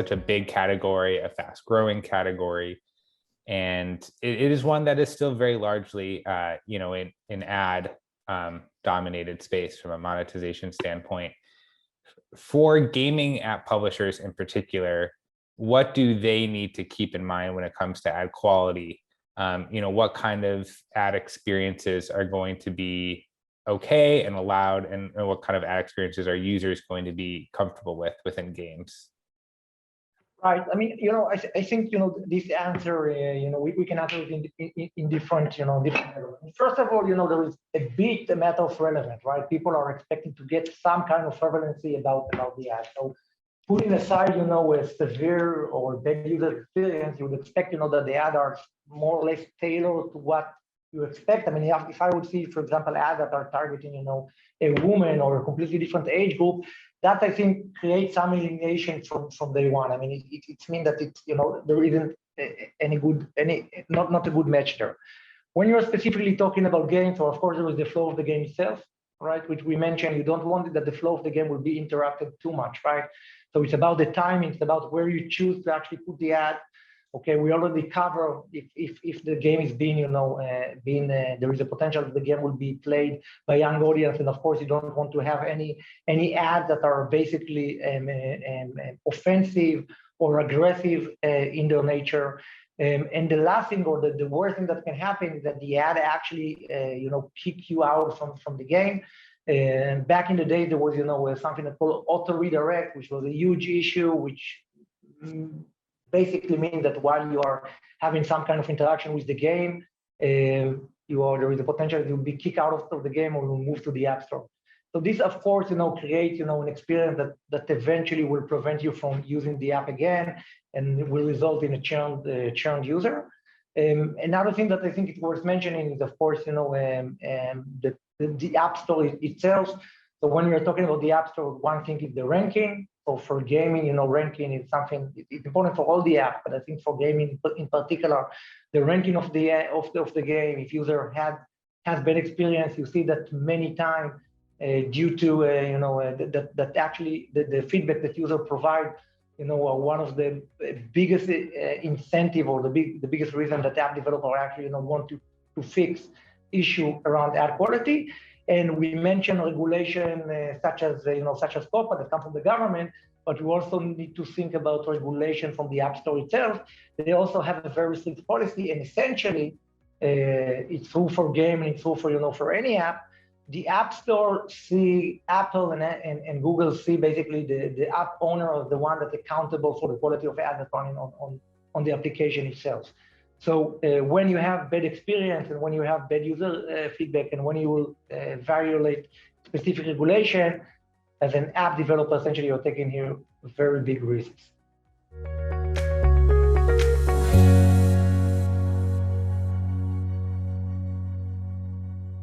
such a big category, a fast growing category. And it is one that is still very largely, in ad dominated space from a monetization standpoint. For gaming app publishers in particular, what do they need to keep in mind when it comes to ad quality? What kind of ad experiences are going to be okay and allowed, and what kind of ad experiences are users going to be comfortable with within games? Right. I mean, I think, this answer, we can answer it in different, different levels. First of all, there is a matter of relevance, right? People are expecting to get some kind of relevancy about the ad. So putting aside, a severe or bad user experience, you would expect, that the ads are more or less tailored to what you expect. I mean, if I would see, for example, ads that are targeting, a woman or a completely different age group, that I think creates some alienation from day one. I mean, it means that there isn't not a good match there. When you're specifically talking about games, so of course there is the flow of the game itself, right? Which we mentioned, you don't want that the flow of the game will be interrupted too much, right? So it's about the timing, it's about where you choose to actually put the ad. Okay, we already cover if the game is being, there is a potential that the game will be played by young audience, and of course you don't want to have any ads that are basically offensive or aggressive in their nature. And the last thing, or the worst thing that can happen, is that the ad actually, kick you out from the game. And back in the day, there was, something called auto redirect, which was a huge issue, which basically means that while you are having some kind of interaction with the game, there is a potential that you'll be kicked out of the game or will move to the App Store. So this, of course, creates, an experience that eventually will prevent you from using the app again, and will result in a churned user. Another thing that I think is worth mentioning is, of course, the App Store itself. So when we're talking about the App Store, one thing is the ranking. So for gaming, ranking is something, it's important for all the apps, but I think for gaming in particular, the ranking of the game, if user has bad experience, you see that many times due to that actually the feedback that user provide, one of the biggest incentive, or the biggest reason that app developer actually want to fix issue around ad quality. And we mentioned regulation such as COPPA that come from the government, but we also need to think about regulation from the App Store itself. They also have a very strict policy, and essentially, it's true for gaming, it's true for any app. The App Store see Apple and Google see basically the app owner of the one that's accountable for the quality of ad that's running on the application itself. So when you have bad experience, and when you have bad user feedback, and when you will violate specific regulation, as an app developer, essentially you're taking here very big risks.